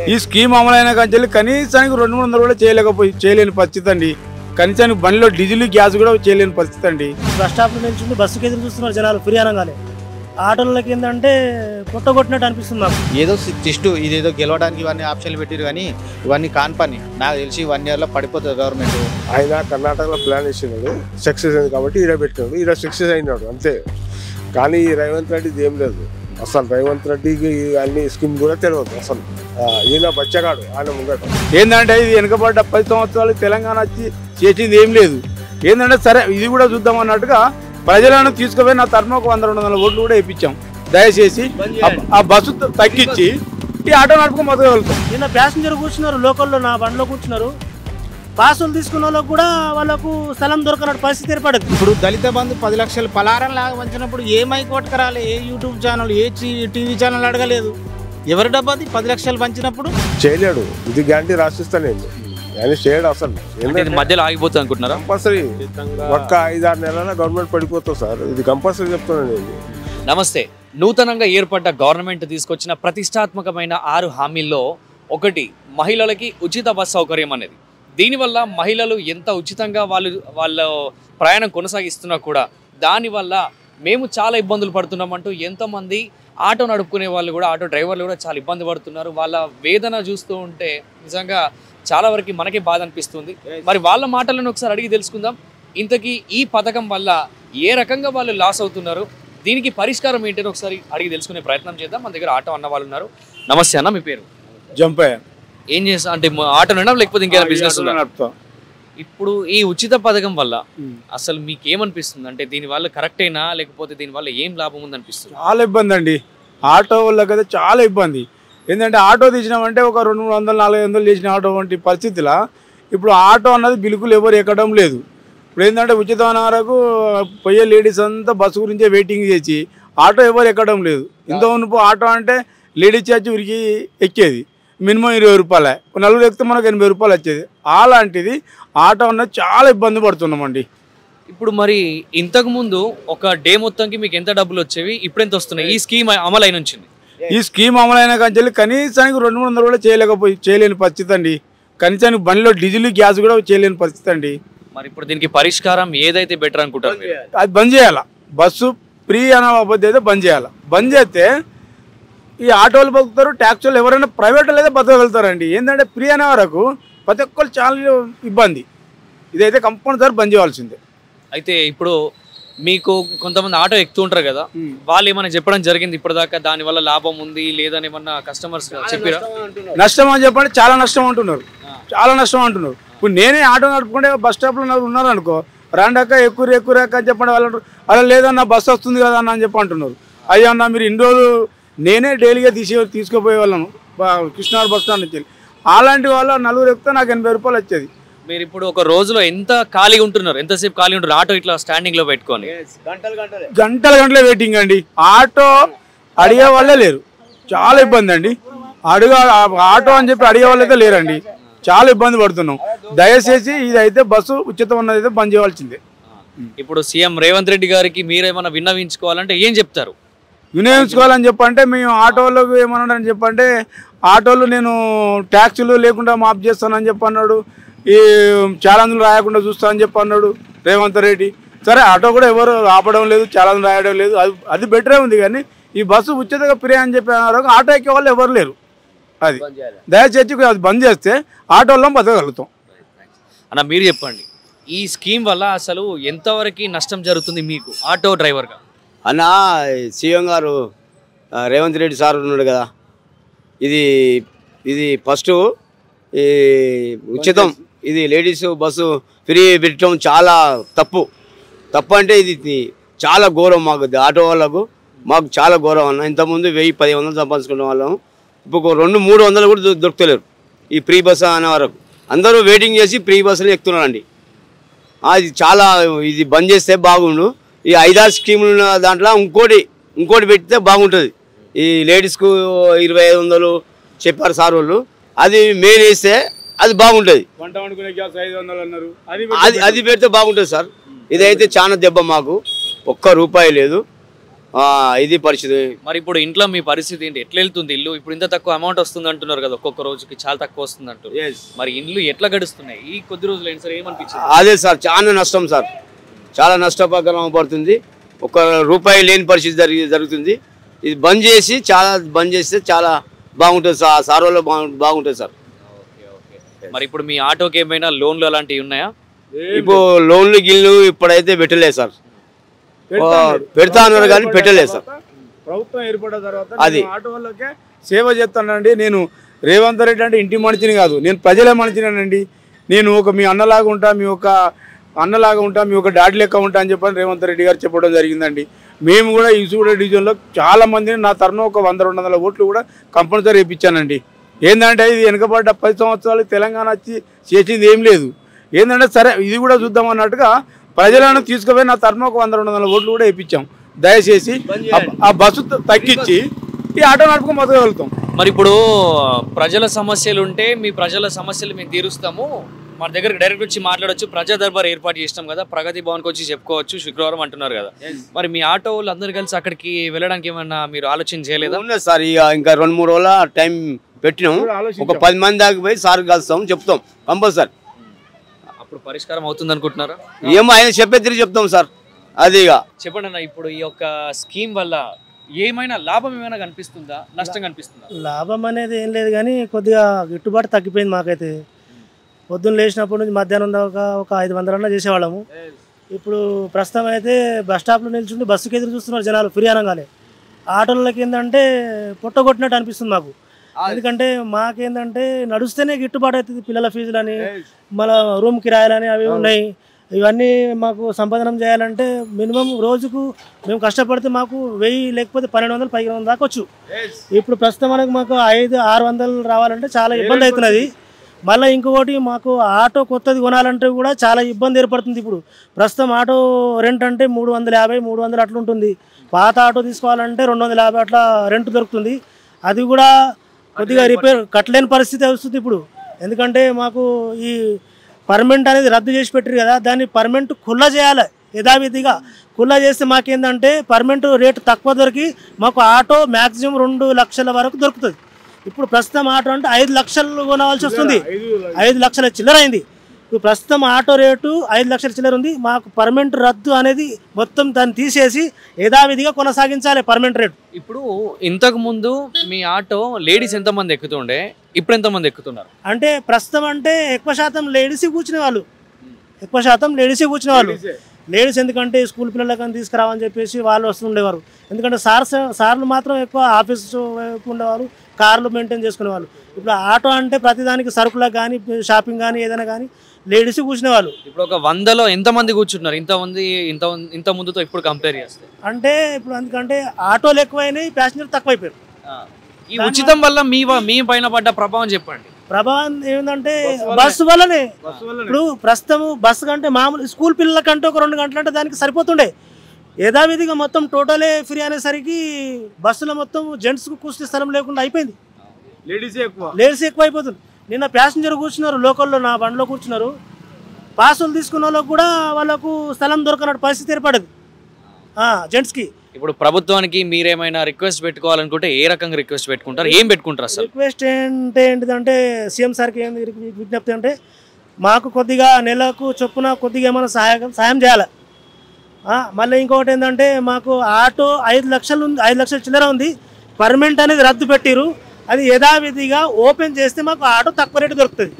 ఈ స్కీమ్ అమలైన కంచెల్లి కనీసానికి 200-300 కూడా చేయలేని పరిస్థితి అండి. కనీసానికి బండిలో డీజిల్ గ్యాస్ కూడా చేయలేని పరిస్థితి అండి. బస్ స్టాప్ నుంచి బస్సుకి ఎదురు చూస్తున్నారు జనాలు ఫ్రీ అనగానే. ఆటోలకి ఏంటంటే కొట్టగొట్టినట్టు అనిపిస్తుంది నాకు. ఏదో టెస్టు ఇదేదో గెలవడానికి ఇవన్నీ ఆప్షన్లు పెట్టారు కానీ ఇవన్నీ కాని పని. నాకు తెలిసి 1 yearలో పడిపోతుంది గవర్నమెంట్. ఆయన కర్ణాటకలో ప్లాన్ వేసినాడు, సక్సెస్ అయింది కాబట్టి ఈడ పెట్టినాడు, ఈడ సక్సెస్ అయినాడు అంతే. కానీ రేవంత్ రెడ్డిది ఏం లేదు అసలు. రేవంత్ రెడ్డికి అన్ని స్కీమ్ కూడా తెలియదు అసలు. ఈయన బచ్చగాడు ఆయన ముంగట. ఏంటంటే ఇది వెనుకబడ్డ 10 సంవత్సరాలు తెలంగాణ వచ్చి చేసింది ఏం లేదు. ఏంటంటే సరే ఇది కూడా చూద్దాం అన్నట్టుగా ప్రజలను తీసుకుపోయి నా తరఫున ఒక 100-200 ఓట్లు కూడా వేయించాం. దయచేసి ఆ బస్సు తగ్గించి ఈ ఆటో నడుపుకొని బతకగలుగుతాం. నిన్న ప్యాసింజర్ కూర్చున్నారు లోకల్లో, నా బండిలో కూర్చున్నారు. పాసులు తీసుకున్న వాళ్ళకు కూడా వాళ్ళకు స్థలం దొరకనట్టు పరిస్థితి ఏర్పడదు. ఇప్పుడు దళిత బంధు 10 లక్షలు పలారం లాగా వంచినప్పుడు ఏ మైక్ కొట్టుకరాలి, ఏ యూట్యూబ్ ఛానల్, ఏ టీవీ ఛానల్ అడగలేదు. ఎవరి డబ్బాది 10 లక్షలు పంచినప్పుడు చేయలేడు. ఇది గ్యారంటీ రాసిస్తాను నేను. ఆయన చేయడు అసలు. మధ్యలో ఆగిపోతుంది అనుకుంటున్నారా? కంపల్సరీ ఒక్క 5-6 నెలల గవర్నమెంట్ పడిపోతుంది సార్. ఇది కంపల్సరీ చెప్తున్నాను నేను. నమస్తే. నూతనంగా ఏర్పడ్డ గవర్నమెంట్ తీసుకొచ్చిన ప్రతిష్టాత్మకమైన 6 హామీల్లో ఒకటి మహిళలకి ఉచిత బస్ సౌకర్యం అనేది. దీనివల్ల మహిళలు ఎంత ఉచితంగా వాళ్ళ ప్రయాణం కొనసాగిస్తున్నా కూడా దానివల్ల మేము చాలా ఇబ్బందులు పడుతున్నామంటూ ఎంతోమంది ఆటో నడుపుకునే వాళ్ళు కూడా, ఆటో డ్రైవర్లు కూడా చాలా ఇబ్బంది పడుతున్నారు. వాళ్ళ వేదన చూస్తూ ఉంటే నిజంగా చాలా వరకు మనకే బాధ అనిపిస్తుంది. మరి వాళ్ళ మాటలను ఒకసారి అడిగి తెలుసుకుందాం. ఇంతకీ ఈ పథకం వల్ల ఏ రకంగా వాళ్ళు లాస్ అవుతున్నారు, దీనికి పరిష్కారం ఏంటని ఒకసారి అడిగి తెలుసుకునే ప్రయత్నం చేద్దాం. మన దగ్గర ఆటో అన్న వాళ్ళు ఉన్నారు. నమస్తే అన్న, మీ పేరు? జంపయ్య. ఏం చేస్తా అంటే ఆటో నడడం లేకపోతే ఇంకేమైనా బిజినెస్ నడుపుతా? ఇప్పుడు ఈ ఉచిత పథకం వల్ల అసలు మీకు ఏమనిపిస్తుంది? అంటే దీనివల్ల కరెక్టేనా లేకపోతే దీనివల్ల ఏం లాభం ఉంది అనిపిస్తుంది? చాలా ఇబ్బంది అండి ఆటో వాళ్ళకైతే, చాలా ఇబ్బంది. ఏంటంటే ఆటో తీసినామంటే ఒక 200-400 చేసిన ఆటో వంటి పరిస్థితిలో ఇప్పుడు ఆటో అన్నది బిల్కుల్ ఎవరు ఎక్కడం లేదు. ఇప్పుడు ఏంటంటే ఉచితమైన వరకు పోయే లేడీస్ అంతా బస్సు గురించే వెయిటింగ్ చేసి ఆటో ఎవరు ఎక్కడం లేదు. ఇంత ఉన్నప్పుడు ఆటో అంటే లేడీస్ చార్జ్ ఉరికి ఎక్కేది మినిమం 20 రూపాయలే, 4 ఎక్కితే మనకు 80 రూపాయలు వచ్చేది. అలాంటిది ఆటో అన్నది చాలా ఇబ్బంది పడుతున్నామండి. ఇప్పుడు మరి ఇంతకు ముందు ఒక డే మొత్తంకి మీకు ఎంత డబ్బులు వచ్చేవి, ఇప్పుడు ఎంత వస్తున్నాయి? ఈ స్కీమ్ అమలైన నుంచి ఈ స్కీమ్ అమలైన కంచెల్లి కనీసానికి 200-300 కూడా చేయలేని పరిస్థితి అండి. కనీసానికి బండిలో డీజిల్ గ్యాస్ కూడా చేయలేని పరిస్థితి అండి. మరి ఇప్పుడు దీనికి పరిష్కారం ఏదైతే బెటర్ అనుకుంటారు? అది బంద్ చేయాలా. బస్సు ఫ్రీ అనే అబద్ధం అయితే బంద్ చేయాలి. బంద్ చేస్తే ఈ ఆటోలు బతుకుతారు, ట్యాక్సీ వాళ్ళు ఎవరైనా ప్రైవేట్ అయితే బతకగలుగుతారండి. ఏంటంటే ఫ్రీ అనే వరకు ప్రతి ఒక్కరు చాలా ఇబ్బంది. ఇదైతే కంపల్సరీ బంద్ చేయాల్సిందే. అయితే ఇప్పుడు మీకు కొంతమంది ఆటో ఎక్కుతూ ఉంటారు కదా, వాళ్ళు ఏమైనా చెప్పడం జరిగింది ఇప్పటిదాకా దానివల్ల లాభం ఉంది లేదని ఏమన్నా కస్టమర్స్ చెప్పారా? నష్టం అని చెప్పండి, చాలా నష్టం అంటున్నారు, చాలా నష్టం అంటున్నారు. ఇప్పుడు నేనే ఆటో నడుపుకుంటే బస్ స్టాప్లో ఉన్నారు అనుకో, రాండాక ఎక్కువ అని చెప్పండి వాళ్ళు, అలా లేదన్నా బస్సు వస్తుంది కదా అన్న అని చెప్పి అంటున్నారు. అయ్యా అన్న మీరు ఇన్ని రోజులు నేనే డైలీగా తీసుకుపోయే వాళ్ళను కృష్ణార్ బస్ స్టాండ్ నుంచి. అలాంటి వాళ్ళు 4 ఎక్కితే నాకు 80 రూపాయలు వచ్చేది. మీరు ఇప్పుడు ఒక రోజులో ఎంత ఖాళీగా ఉంటున్నారు, ఎంతసేపు ఖాళీ ఉంటున్నారు ఆటో ఇట్లా స్టాండింగ్ లో పెట్టుకొని? గంటల వెయిటింగ్ అండి. ఆటో అడిగే వాళ్ళే లేరు, చాలా ఇబ్బంది అండి. ఆటో అని చెప్పి అడిగే వాళ్ళైతే లేరండి, చాలా ఇబ్బంది పడుతున్నాం. దయచేసి ఇదైతే బస్సు ఉచితం ఉన్నదైతే బంద్ చేయవలసిందే. ఇప్పుడు సీఎం రేవంత్ రెడ్డి గారికి మీరేమన్నా విన్నవించుకోవాలంటే ఏం చెప్తారు? వినియోగించుకోవాలని చెప్పంటే మేము ఆటోలకు ఏమన్నాడని చెప్పంటే, ఆటోలు నేను ట్యాక్సీలు లేకుండా మాఫ్ చేస్తానని చెప్పి అన్నాడు. ఈ ఛాలెంజ్లు రాయకుండా చూస్తా అని చెప్పి అన్నాడు రేవంత్ రెడ్డి. సరే ఆటో కూడా ఎవరు ఆపడం లేదు, ఛాలెంజ్ రాయడం లేదు, అది బెటరే ఉంది. కానీ ఈ బస్సు ఉచితంగా ఫ్రీ అని చెప్పి అన్నారు, ఆటో ఎక్కే వాళ్ళు ఎవరు లేరు. అది దయచేసి అది బంద్ చేస్తే ఆటోల్లో బతకగలుగుతాం. అన్న మీరు చెప్పండి, ఈ స్కీమ్ వల్ల అసలు ఎంతవరకు నష్టం జరుగుతుంది మీకు ఆటో డ్రైవర్గా? అన్న సీఎం గారు రేవంత్ రెడ్డి సార్ ఉన్నాడు కదా, ఇది ఫస్ట్ ఈ ఉచితం, ఇది లేడీస్ బస్సు ఫ్రీ పెట్టడం చాలా తప్పు అంటే ఇది చాలా గౌరవం మాకు ఆటో వాళ్ళకు, మాకు చాలా గౌరవం అన్న. ఇంతకుముందు 1000-1500 సంపాదించుకునే వాళ్ళం, ఇప్పుడు 200-300 కూడా దొరుకుతలేరు ఈ ఫ్రీ బస్సు అనే వరకు. అందరూ వెయిటింగ్ చేసి ఫ్రీ బస్సులు ఎక్కుతున్నారండి. ఇది చాలా, ఇది బంద్ చేస్తే బాగుండు. ఈ 5-6 స్కీములు ఉన్న దాంట్లో ఇంకోటి పెడితే బాగుంటుంది. ఈ లేడీస్కు 2500 చెప్పారు సార్ వాళ్ళు, అది మెయిన్ వేస్తే అది బాగుంటుంది. అది పెడితే బాగుంటుంది సార్. ఇదైతే చాలా దెబ్బ, మాకు ఒక్క రూపాయి లేదు. ఇది పరిస్థితి. మరి ఇప్పుడు ఇంట్లో మీ పరిస్థితి ఏంటి? ఎట్లా వెళ్తుంది ఇల్లు? ఇప్పుడు ఇంత తక్కువ అమౌంట్ వస్తుంది అంటున్నారు కదా, ఒక్కొక్క రోజుకి చాలా తక్కువ వస్తుంది అంటున్నారు. మరి ఇల్లు ఎట్లా గడుస్తున్నాయి ఈ కొద్ది రోజులు? ఏంటి సార్, ఏమనిపించింది? అదే సార్, చాలా నష్టం సార్, చాలా నష్టపకరం పడుతుంది. ఒక రూపాయి లేని పరిస్థితి జరుగుతుంది. ఇది బంద్ చేస్తే చాలా బాగుంటుంది సార్ వాళ్ళు బాగుంటుంది సార్. మరి ఇప్పుడు మీ ఆటోకి ఏమైనా లోన్లు అలాంటివి ఉన్నాయా? ఇప్పుడు లోన్లు గిల్లు ఇప్పుడైతే పెట్టలేదు సార్, పెడతా అన్నారు కానీ పెట్టలేదు సార్. ప్రభుత్వం ఏర్పడిన తర్వాత అది ఆటో వాళ్ళకే సేవ చేస్తానండి. నేను రేవంత్ రెడ్డి అంటే ఇంటి మనిషిని కాదు, నేను ప్రజల మనిషినేనండి. నేను ఒక మీ అన్నలాగా ఉంటా, మీ ఒక డాడీ లెక్క ఉంటా అని చెప్పని రేవంత్ రెడ్డి గారు చెప్పడం జరిగిందండి. మేము కూడా ఈ సూడ డివిజన్లో చాలా మందిని నా తరఫున ఒక 100-200 ఓట్లు కూడా కంపల్సరీ వేయించానండి. ఏంటంటే ఇది వెనుకబడ్డ 10 సంవత్సరాలు తెలంగాణ వచ్చి చేసింది ఏం లేదు. ఏంటంటే సరే ఇది కూడా చూద్దాం అన్నట్టుగా ప్రజలను తీసుకుపోయి నా తరఫున ఒక 100-200 ఓట్లు కూడా వేయించాం. దయచేసి ఆ బస్సు తగ్గించి ఈ ఆటో నడుపుకొని బతకగలుగుతాం. మరి ఇప్పుడు ప్రజల సమస్యలు ఉంటే మీ ప్రజల సమస్యలు మేము తీరుస్తాము, మన దగ్గరకు డైరెక్ట్ వచ్చి మాట్లాడొచ్చు, ప్రజా దర్బార్ ఏర్పాటు చేస్తాం కదా, ప్రగతి భవన్కి వచ్చి చెప్పుకోవచ్చు శుక్రవారం అంటున్నారు కదా. మరి మీ ఆటో వాళ్ళు అందరు కలిసి అక్కడికి వెళ్ళడానికి ఏమన్నా మీరు ఆలోచన చేయలేదా? ఉన్నది సార్, ఇంకా 2-3 రోజుల టైం పెట్టినాం. ఒక 10 మంది దాకా పోయి సార్ కలుస్తాం, చెప్తాం కంపల్సరీ. అప్పుడు పరిష్కారం అవుతుంది అనుకుంటున్నారా? ఏమో ఆయన చెప్పే తిరిగి చెప్తాం సార్. అది చెప్పండి అన్న, ఇప్పుడు ఈ యొక్క స్కీమ్ వల్ల ఏమైనా లాభం ఏమైనా కనిపిస్తుందా, నష్టం కనిపిస్తుందా? లాభం అనేది ఏం లేదు కానీ కొద్దిగా గిట్టుబాటు తగ్గిపోయింది మాకైతే. పొద్దున్న లేచినప్పటి నుంచి మధ్యాహ్నం దాకా ఒక 500 అన్నా చేసేవాళ్ళము. ఇప్పుడు ప్రస్తుతం అయితే బస్ స్టాప్లో నిల్చుండి బస్సుకి ఎదురు చూస్తున్నారు జనాలు ఫ్రీ అనగానే. ఆటోలకి ఏంటంటే పొట్టగొట్టినట్టు అనిపిస్తుంది మాకు. ఎందుకంటే మాకేంటంటే నడుస్తేనే గిట్టుబాటు అవుతుంది. పిల్లల ఫీజులని, మళ్ళీ రూమ్ కిరాయిలని అవి ఉన్నాయి. ఇవన్నీ మాకు సంపాదనం చేయాలంటే మినిమం రోజుకు మేము కష్టపడితే మాకు 1000 లేకపోతే 1200-1500 దాకా వచ్చు. ఇప్పుడు ప్రస్తుతం మనకు మాకు 500-600 రావాలంటే చాలా ఇబ్బంది అవుతున్నది. మళ్ళీ ఇంకొకటి మాకు ఆటో కొత్తది కొనాలంటే కూడా చాలా ఇబ్బంది ఏర్పడుతుంది. ఇప్పుడు ప్రస్తుతం ఆటో రెంట్ అంటే 350-300 అట్లా ఉంటుంది. పాత ఆటో తీసుకోవాలంటే 250 అట్లా రెంట్ దొరుకుతుంది. అది కూడా కొద్దిగా రిపేర్ కట్టలేని పరిస్థితి వస్తుంది ఇప్పుడు. ఎందుకంటే మాకు ఈ పర్మనెంట్ అనేది రద్దు చేసి పెట్టారు కదా, దాన్ని పర్మనెంట్ ఖుల్లా చేయాలి. యథావిధిగా ఖుల్లా చేస్తే మాకేందంటే పర్మనెంట్ రేటు తక్కువ దొరికి మాకు ఆటో మ్యాక్సిమం 2 లక్షల వరకు దొరుకుతుంది. ఇప్పుడు ప్రస్తుతం ఆటో అంటే 5 లక్షలు కొనవలసి వస్తుంది. 5 లక్షల చిల్లర అయింది. ఇప్పుడు ప్రస్తుతం ఆటో రేటు 5 లక్షల చిల్లర ఉంది. మాకు పర్మనెంట్ రద్దు అనేది మొత్తం దాన్ని తీసేసి యథావిధిగా కొనసాగించాలి పర్మనెంట్ రేటు. ఇప్పుడు ఇంతకు ముందు మీ ఆటో లేడీస్ ఎంతమంది ఎక్కుతుండే, ఇప్పుడు ఎంతమంది ఎక్కుతున్నారు? అంటే ప్రస్తుతం అంటే ఎక్కువ శాతం లేడీస్ కూర్చునే వాళ్ళు, లేడీస్ ఎందుకంటే స్కూల్ పిల్లలకని తీసుకురావని చెప్పేసి వాళ్ళు వస్తుండేవారు. ఎందుకంటే సార్లు మాత్రం ఎక్కువ ఆఫీస్ వైపు ఉండేవారు, కార్లు మెయింటైన్ చేసుకునేవాళ్ళు. ఇప్పుడు ఆటో అంటే ప్రతిదానికి సరుకులకు కానీ షాపింగ్ కానీ ఏదైనా కానీ లేడీస్ కూర్చునేవాళ్ళు. ఇప్పుడు ఒక 100లో ఎంతమంది కూర్చున్నారు ఇంత ముందుతో ఇప్పుడు కంపేర్ చేస్తే? అంటే ఇప్పుడు ఎందుకంటే ఆటోలు ఎక్కువైనాయి, ప్యాసింజర్ తక్కువైపోయారు. ఈ ఉచితం వల్ల మీ పైన పడ్డ ప్రభావం చెప్పండి. ప్రభావం ఏంటంటే బస్సు వల్లనే. ఇప్పుడు ప్రస్తుతం బస్సు కంటే మామూలు స్కూల్ పిల్లలకంటే ఒక 2 గంటలు అంటే దానికి సరిపోతుండే. యథావిధిగా మొత్తం టోటలే ఫ్రీ అనేసరికి బస్సులో మొత్తం జెంట్స్కు కూర్చునే స్థలం లేకుండా అయిపోయింది. లేడీస్ ఎక్కువ అయిపోతుంది. నిన్న ప్యాసింజర్ కూర్చున్నారు, లోకల్లో నా బండిలో కూర్చున్నారు. పాసులు తీసుకున్న వాళ్ళకు కూడా వాళ్ళకు స్థలం దొరకనట్టు పరిస్థితి ఏర్పడదు జెంట్స్కి. ఇప్పుడు ప్రభుత్వానికి మీరేమైనా రిక్వెస్ట్ పెట్టుకోవాలనుకుంటే ఏ రకంగా రిక్వెస్ట్ పెట్టుకుంటారు, ఏం పెట్టుకుంటారు అసలు? రిక్వెస్ట్ ఏంటిదంటే సీఎం సార్కి ఏం విజ్ఞప్తి అంటే మాకు కొద్దిగా నెలకు చొప్పున కొద్దిగా ఏమైనా సాయం చేయాలి. మళ్ళీ ఇంకొకటి ఏంటంటే మాకు ఆటో 5 లక్షల చిల్లర ఉంది, పర్మనెంట్ అనేది రద్దు పెట్టిరు. అది యథావిధిగా ఓపెన్ చేస్తే మాకు ఆటో తక్కువ రేటు దొరుకుతుంది.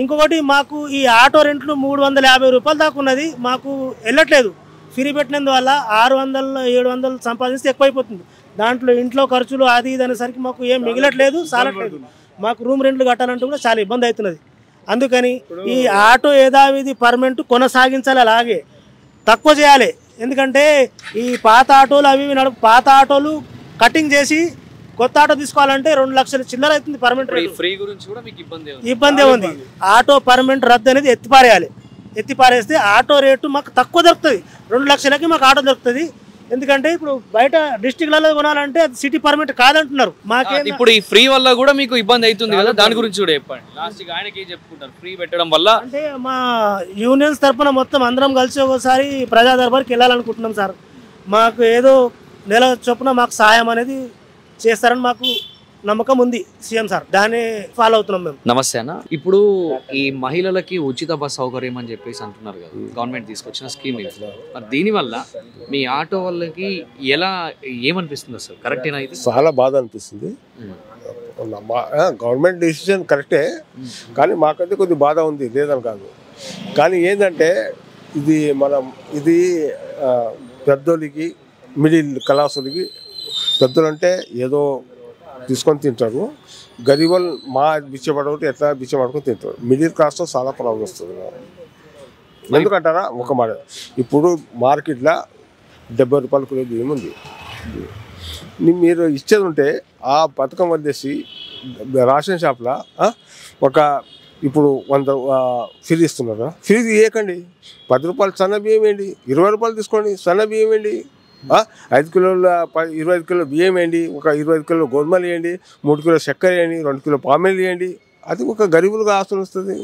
ఇంకొకటి మాకు ఈ ఆటో రెంట్లు 350 రూపాయలు దాకా ఉన్నది, మాకు వెళ్ళట్లేదు. ఫ్రీ పెట్టినందువల్ల 600-700 సంపాదిస్తే ఎక్కువైపోతుంది. దాంట్లో ఇంట్లో ఖర్చులు అది ఇది అనేసరికి మాకు ఏం మిగలట్లేదు, సాలట్లేదు. మాకు రూమ్ రెంట్లు కట్టాలంటే కూడా చాలా ఇబ్బంది అవుతున్నది. అందుకని ఈ ఆటో యథావిధి పర్మనెంట్ కొనసాగించాలి, అలాగే తక్కువ చేయాలి. ఎందుకంటే ఈ పాత ఆటోలు అవి పాత ఆటోలు కటింగ్ చేసి కొత్త ఆటో తీసుకోవాలంటే 2 లక్షల చిల్లర అవుతుంది పర్మనెంట్ రేట్. ఫ్రీ గురించి కూడా మీకు ఇబ్బంది ఉంది. ఆటో పర్మనెంట్ రద్దు అనేది ఎత్తిపారేస్తే ఆటో రేటు మాకు తక్కువ దొరుకుతుంది. 2 లక్షలకి మాకు ఆటో దొరుకుతుంది. ఎందుకంటే ఇప్పుడు బయట డిస్ట్రిక్ట్లలో కొనాలంటే అది సిటీ పర్మిట్ కాదంటున్నారు. మాకే ఇప్పుడు ఈ ఫ్రీ వల్ల కూడా మీకు ఇబ్బంది అవుతుంది కదా, దాని గురించి కూడా చెప్పండి. లాస్ట్ ఆయనకి ఏం చెప్పుకుంటారు ఫ్రీ పెట్టడం వల్ల? అంటే మా యూనియన్స్ తరఫున మొత్తం అందరం కలిసి ఒకసారి ప్రజా దర్బార్కి వెళ్ళాలనుకుంటున్నాం సార్. మాకు ఏదో నెల చొప్పున మాకు సాయం అనేది చేస్తారని మాకు నమ్మకం ఉంది సీఎం సార్. దాన్ని ఫాలో అవుతున్నాం మేము. నమస్తే అన్న. ఇప్పుడు ఈ మహిళలకి ఉచిత బస్ సౌకర్యం అని చెప్పేసి అంటున్నారు కదా, గవర్నమెంట్ తీసుకొచ్చిన స్కీమ్ ఇది. మరి దీనివల్ల మీ ఆటో వాళ్ళకి ఎలా ఏమనిపిస్తుంది అసలు? కరెక్టేనా ఇది? చాలా బాధ అనిపిస్తుంది. గవర్నమెంట్ డిసిషన్ కరెక్టే, కానీ మాకైతే కొద్ది బాధ ఉంది, లేదని కాదు. కానీ ఏంటంటే ఇది పెద్దోళ్ళకి, మిడిల్ క్లాసులకి, పెద్దలు అంటే ఏదో తీసుకొని తింటారు, గరీబులు మా బిచ్చపడకపోతే ఎట్లా బిచ్చపడుకొని తింటారు. మిడిల్ క్లాస్లో చాలా ప్రాబ్లం వస్తుంది. ఎందుకంటారా, ఒక మాట, ఇప్పుడు మార్కెట్లో 70 రూపాయల కిలో బియ్యం ఉంది. మీరు ఇచ్చేది ఉంటే ఆ పథకం వదిలేసి రేషన్ షాప్లో ఇప్పుడు 100 ఫ్రీ ఇస్తున్నారు. ఫ్రీ ఇవ్వకండి. 10 రూపాయలు సన్న బియ్యం వేయండి, 20 రూపాయలు తీసుకోండి. సన్న బియ్యం వేయండి, 5 కిలోల 25 కిలో బియ్యం వేయండి, ఒక 25 కిలో గోధుమలు వేయండి, 3 కిలో చక్కెర వేయండి, 2 కిలో పామెలు వేయండి. అది ఒక గరీబులుగా ఆస్తులు వస్తుంది.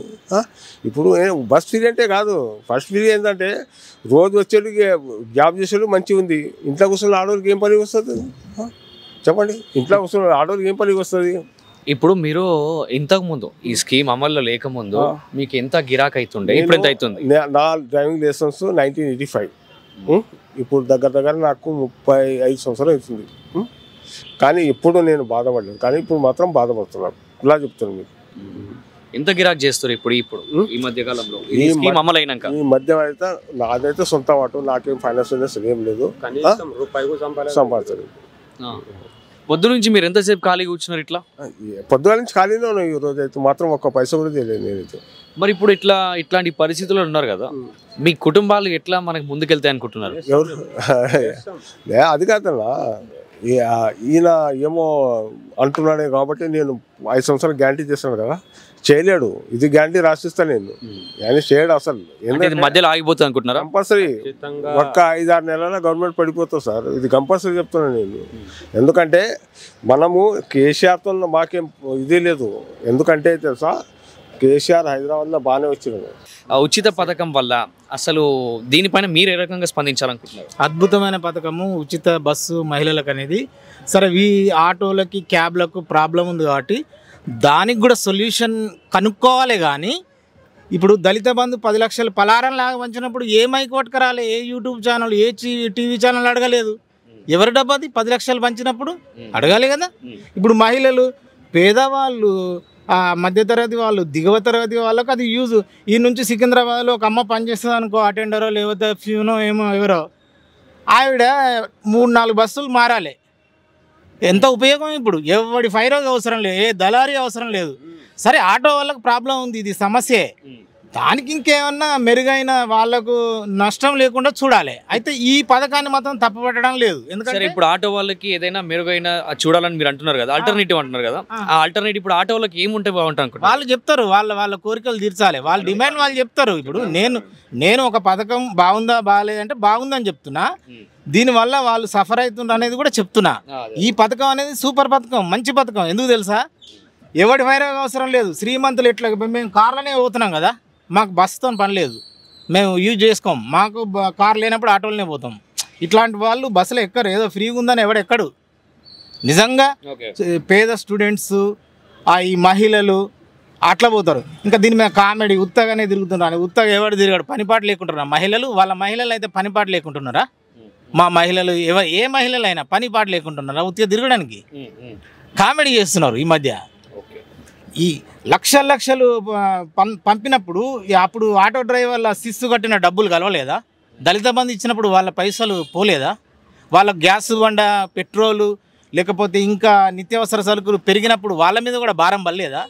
ఇప్పుడు బస్ ఫ్రీ అంటే కాదు, ఫస్ట్ ఫ్రీ ఏంటంటే రోజు వచ్చేటికి జాబ్ చేసేది మంచిగా ఉంది. ఇంట్లో కూర్చొని ఆడవాళ్ళకి ఏం పనికి వస్తుంది చెప్పండి? ఇంట్లో కూర్చొని ఆడవాళ్ళకి ఏం పనికి వస్తుంది? ఇప్పుడు మీరు ఇంతకు ముందు ఈ స్కీమ్ అమల్లో లేకముందు మీకు ఎంత గిరాక్ అవుతుండే, ఇప్పుడు ఎంత అవుతుంది? నా డ్రైవింగ్ లైసెన్స్ 1985. ఇప్పుడు దగ్గర నాకు 35 సంవత్సరాలు అవుతుంది. కానీ ఎప్పుడు నేను బాధపడలేదు, కానీ ఇప్పుడు మాత్రం బాధపడుతున్నాను. ఇలా చెప్తాను మీకు. ఎంత గిరాక్ చేస్తారు ఇప్పుడు ఈ మధ్య కాలంలో ఈ స్కీమ్ అమలు అయినాక? ఈ మధ్య అయితే నాదైతే సొంత వాటు, నాకేం ఫైనాన్షియల్ ఏం లేదు, సంపాదించలేదు. పొద్దు నుంచి మీరు ఎంతసేపు ఖాళీ కూర్చున్నారు? ఇట్లా పొద్దున నుంచి ఖాళీనే ఉన్నాయి. ఈ రోజు అయితే మాత్రం ఒక్క పైసా కూడా తెలియదు నేనైతే. మరి ఇప్పుడు ఇట్లాంటి పరిస్థితుల్లో ఉన్నారు కదా, మీ కుటుంబాలు ఎట్లా మనకు ముందుకెళ్తాయి అనుకుంటున్నారు? ఎవరు అది కాదన్నా, ఈయన ఏమో అంటున్నాడే కాబట్టి నేను 5 సంవత్సరాలు గ్యారంటీ చేస్తాను కదా, చేయలేడు. ఇది గ్యారంటీ రాసిస్తా నేను, ఆయన చేయడు అసలు. మధ్యలో ఆగిపోతుంది అనుకుంటున్నారా? కంపల్సరీ ఒక్క 5-6 నెలల గవర్నమెంట్ పడిపోతుంది సార్, ఇది కంపల్సరీ చెప్తున్నాను నేను. ఎందుకంటే మనము కేసీఆర్తో మాకేం ఇది లేదు. ఎందుకంటే తెలుసా, కేసీఆర్ హైదరాబాద్లో బాగానే వచ్చినాడు. ఉచిత పథకం వల్ల అసలు దీనిపైన మీరు ఏ రకంగా స్పందించాలనుకుంటున్నారు? అద్భుతమైన పథకము ఉచిత బస్సు మహిళలకు అనేది. సరే, ఈ ఆటోలకి క్యాబ్లకు ప్రాబ్లం ఉంది కాబట్టి దానికి కూడా సొల్యూషన్ కనుక్కోవాలి. కానీ ఇప్పుడు దళిత బంధు 10 లక్షలు పలారం లాగా వంచినప్పుడు ఏ మైక్ కొట్టుకరాలి, ఏ యూట్యూబ్ ఛానల్, ఏ టీవీ ఛానల్ అడగలేదు. ఎవరి డబ్బాది 10 లక్షలు పంచినప్పుడు అడగాలి కదా. ఇప్పుడు మహిళలు, పేదవాళ్ళు, మధ్యతరగతి వాళ్ళు, దిగువ తరగతి వాళ్ళకు అది యూజ్. ఈ నుంచి సికింద్రాబాద్లో ఒక అమ్మ పనిచేస్తుంది అనుకో, అటెండరో లేకపోతే ఫ్యూనో ఏమో ఎవరో, ఆవిడ 3-4 బస్సులు మారాలి. ఎంత ఉపయోగం? ఇప్పుడు ఎవడి ఫైరోగ్ అవసరం లేదు, ఏ దళారీ అవసరం లేదు. సరే, ఆటో వాళ్ళకు ప్రాబ్లం ఉంది, ఇది సమస్యే. దానికి ఇంకేమన్నా మెరుగైన వాళ్ళకు నష్టం లేకుండా చూడాలి. అయితే ఈ పథకాన్ని మాత్రం తప్పుపట్టడం లేదు. ఎందుకంటే ఇప్పుడు ఆటో వాళ్ళకి ఏదైనా మెరుగైన చూడాలని మీరు అంటున్నారు కదా, ఆల్టర్నేటివ్ అంటున్నారు కదా, ఆ ఆల్టర్నేటివ్ ఇప్పుడు ఆటో వాళ్ళకి ఏముంటే బాగుంటుంది? వాళ్ళు చెప్తారు, వాళ్ళ కోరికలు తీర్చాలి, వాళ్ళ డిమాండ్ వాళ్ళు చెప్తారు. ఇప్పుడు నేను ఒక పథకం బాగుందా బాగాలేదంటే బాగుందని చెప్తున్నా, దీనివల్ల వాళ్ళు సఫర్ అవుతుండ్రు అనేది కూడా చెప్తున్నా. ఈ పథకం అనేది సూపర్ పథకం, మంచి పథకం. ఎందుకు తెలుసా, ఎవడి వైరాగ్ అవసరం లేదు. శ్రీమంతులు ఎట్లా, మేము కార్లోనే పోతున్నాం కదా, మాకు బస్సుతో పని లేదు, మేము యూజ్ చేసుకోం, మాకు కార్ లేనప్పుడు ఆటోలనే పోతాం. ఇట్లాంటి వాళ్ళు బస్సులో ఎక్కరు, ఏదో ఫ్రీగా ఉందని ఎవడెక్కడు. నిజంగా పేద స్టూడెంట్స్, ఈ మహిళలు అట్లా పోతారు. ఇంకా దీని మీద కామెడీ ఉత్తగానే తిరుగుతున్నారు. ఉత్తగా ఎవడు తిరగడు, పనిపాటు లేకుంటున్నారు మహిళలు. వాళ్ళ మహిళలు అయితే పనిపాటు లేకుంటున్నారా? మా మహిళలు ఏ మహిళలు అయినా పనిపాటు లేకుంటున్నారా ఉత్తగా తిరగడానికి? కామెడీ చేస్తున్నారు ఈ మధ్య. ఈ లక్షలు పంపినప్పుడు అప్పుడు ఆటో డ్రైవర్ల సిస్సు కట్టిన డబ్బులు కలవలేదా? దళిత బంధు ఇచ్చినప్పుడు వాళ్ళ పైసలు పోలేదా? వాళ్ళ గ్యాస్ బండ, పెట్రోలు, లేకపోతే ఇంకా నిత్యావసర సరుకులు పెరిగినప్పుడు వాళ్ళ మీద కూడా భారం పడలేదా?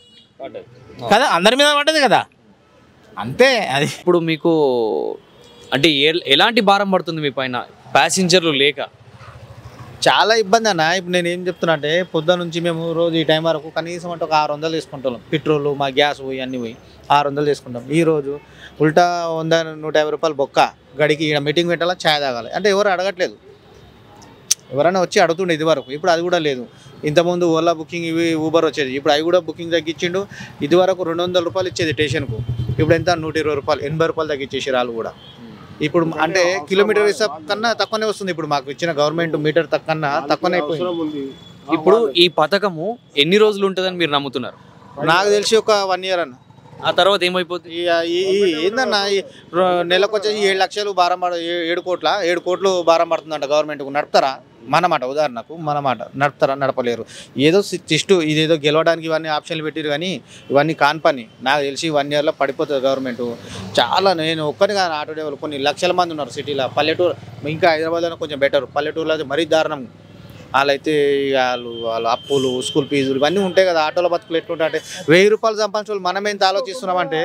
కదా, అందరి మీద పడ్డది కదా. అంతే. అది ఇప్పుడు మీకు అంటే ఎలాంటి భారం పడుతుంది మీ పైన, ప్యాసింజర్లు లేక? చాలా ఇబ్బంది అన్న. ఇప్పుడు నేను ఏం చెప్తున్నా అంటే, పొద్దున్న నుంచి మేము రోజు ఈ టైం వరకు కనీసం అంటే ఒక 600 తీసుకుంటాం. పెట్రోల్, మా గ్యాస్ పోయి అన్నీ పోయి 600 తీసుకుంటాం. ఈరోజు ఉల్టా 100-150 రూపాయలు బొక్క గడికి. ఇక్కడ మీటింగ్ పెట్టాలా, ఛాయ్ తాగాలి అంటే ఎవరు అడగట్లేదు. ఎవరైనా వచ్చి అడుగుతుండే ఇది వరకు, ఇప్పుడు అది కూడా లేదు. ఇంతకుముందు ఓలా బుకింగ్, ఇవి ఊబర్ వచ్చేది, ఇప్పుడు అవి కూడా బుకింగ్ తగ్గించిండు. ఇది వరకు 200 రూపాయలు ఇచ్చేది స్టేషన్కు, ఇప్పుడు ఎంత 120 రూపాయలు, 80 రూపాయలు తగ్గించేసి వాళ్ళు కూడా. ఇప్పుడు అంటే కిలోమీటర్ హిసాబ్ కన్నా తక్కువనే వస్తుంది. ఇప్పుడు మాకు ఇచ్చిన గవర్నమెంట్ మీటర్ తక్కువనే అయిపోయింది. ఇప్పుడు ఈ పథకము ఎన్ని రోజులు ఉంటుందని మీరు నమ్ముతున్నారు? నాకు తెలిసి ఒక 1 year అన్న. ఆ తర్వాత ఏమైపోతుంది? ఏందన్న నెలకు వచ్చేసి 7 లక్షలు భారం 7 కోట్లు భారం పడుతుందంట గవర్నమెంట్కు. నడుపుతారా? మన మాట ఉదాహరణకు మన మాట నడుపుతారా? నడపలేరు. ఏదో సిస్టు ఇదేదో గెలవడానికి ఇవన్నీ ఆప్షన్లు పెట్టారు కానీ ఇవన్నీ కాని పని. నాకు తెలిసి 1 yearలో పడిపోతుంది గవర్నమెంట్. చాలా నేను ఒక్కని కానీ ఆటో డ్రైవర్లు కొన్ని లక్షల మంది ఉన్నారు సిటీలో. పల్లెటూరు ఇంకా హైదరాబాద్లో కొంచెం బెటర్, పల్లెటూరులో అయితే మరీ దారుణం. వాళ్ళైతే వాళ్ళ అప్పులు, స్కూల్ ఫీజులు ఇవన్నీ ఉంటాయి కదా. ఆటోల బతుకులు ఎట్లుంటాయి అంటే 1000 రూపాయలు సంపాదించే వాళ్ళు మనం ఎంత ఆలోచిస్తున్నామంటే.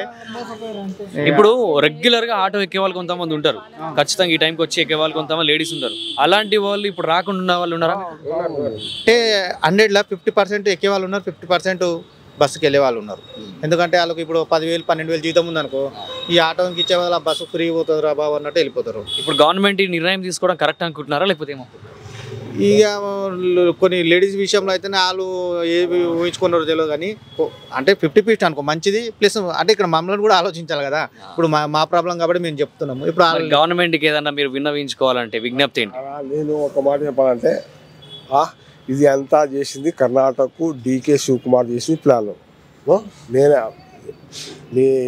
ఇప్పుడు రెగ్యులర్ గా ఆటో ఎక్కే వాళ్ళు కొంతమంది ఉంటారు, ఖచ్చితంగా ఈ టైంకి వచ్చి ఎక్కే వాళ్ళు కొంతమంది లేడీస్ ఉంటారు. అలాంటి వాళ్ళు ఇప్పుడు రాకుండా ఉన్న వాళ్ళు ఉన్నారా? అంటే 100లో 50% ఎక్కే వాళ్ళు ఉన్నారు, 50% బస్సుకి వెళ్ళే వాళ్ళు ఉన్నారు. ఎందుకంటే వాళ్ళకి ఇప్పుడు 10,000 12,000 జీతం ఉందనుకో, ఈ ఆటోకి ఇచ్చే వాళ్ళు బస్సు ఫ్రీ పోతుంది రా బాబు అన్నట్టు వెళ్ళిపోతారు. ఇప్పుడు గవర్నమెంట్ ఈ నిర్ణయం తీసుకోవడం కరెక్ట్ అనుకుంటున్నారా లేకపోతే ఏమో? ఇక కొన్ని లేడీస్ విషయంలో అయితేనే వాళ్ళు ఏవి ఊహించుకున్నారో తెలియదు కానీ అంటే 50% అనుకో మంచిది. ప్లస్ అంటే ఇక్కడ మమ్మల్ని కూడా ఆలోచించాలి కదా. ఇప్పుడు మా ప్రాబ్లం కాబట్టి మేము చెప్తున్నాము. ఇప్పుడు గవర్నమెంట్కి ఏదన్నా మీరు విన్నవించుకోవాలంటే విజ్ఞప్తి ఏంటి? నేను ఒక మాట చెప్పాలంటే ఇది అంతా చేసింది కర్ణాటకకు DK శివకుమార్ చేసిన ప్లాన్. నేనే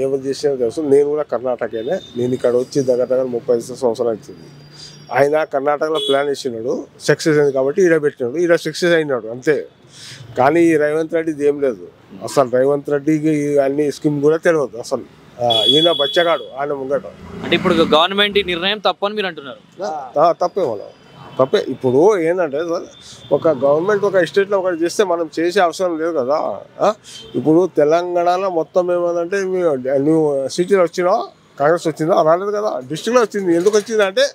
ఎవరు చేసినా తెలుసు. నేను కూడా కర్ణాటకనే. నేను ఇక్కడ వచ్చి దగ్గర 35 సంవత్సరాలు అవుతుంది. ఆయన కర్ణాటకలో ప్లాన్ వేసినాడు, సక్సెస్ అయింది కాబట్టి ఈడ పెట్టినాడు, ఈడ సక్సెస్ అయినాడు అంతే. కానీ ఈ రేవంత్ రెడ్డిది ఏం లేదు అసలు. రేవంత్ రెడ్డికి అన్ని స్కీమ్ కూడా తెలియదు అసలు. ఈయన బచ్చగాడు ఆయన ముంగట. అంటే ఇప్పుడు గవర్నమెంట్ ఈ నిర్ణయం తప్పని మీరు అంటున్నారు? తప్పే మనం తప్పే. ఇప్పుడు ఏంటంటే ఒక గవర్నమెంట్ ఒక స్టేట్లో ఒకటి చేస్తే మనం చేసే అవసరం లేదు కదా. ఇప్పుడు తెలంగాణలో మొత్తం ఏమంటే నువ్వు సిటీలో వచ్చినావు, కాంగ్రెస్ వచ్చిందా? రాలేదు కదా. డిస్ట్రిక్ట్లో వచ్చింది. ఎందుకు వచ్చింది అంటే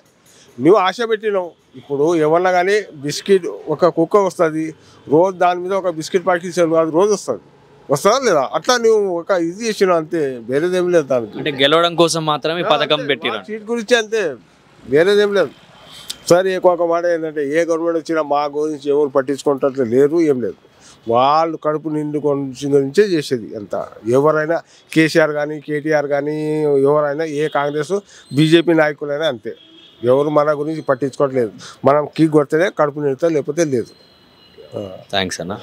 నువ్వు ఆశ పెట్టినావు. ఇప్పుడు ఎవరన్నా కానీ బిస్కెట్ ఒక కుక్క వస్తుంది రోజు, దాని మీద ఒక బిస్కెట్ ప్యాకెట్ ఇచ్చాను, అది రోజు వస్తుందా లేదా? అట్లా నువ్వు ఒక ఇది చేసినావు అంతే, వేరేదేం లేదు దానికి. అంటే గెలవడం కోసం మాత్రమే పథకం పెట్టిన సీట్ గురించి అంతే, వేరేదేం లేదు. సరే ఒక మాట ఏంటంటే ఏ గవర్నమెంట్ వచ్చినా మా గురించి ఎవరు పట్టించుకుంటే లేరు, ఏం లేదు. వాళ్ళు కడుపు నిండుకొంచే చేసేది ఎంత. ఎవరైనా కేసీఆర్ కానీ KTR కానీ ఎవరైనా ఏ కాంగ్రెస్ BJP నాయకులైనా అంతే. ఎవరు మన గురించి పట్టించుకోవట్లేదు. మనం కీ కొడితేనే కడుపు నిండుతా, లేకపోతే లేదు. థ్యాంక్స్ అన్న.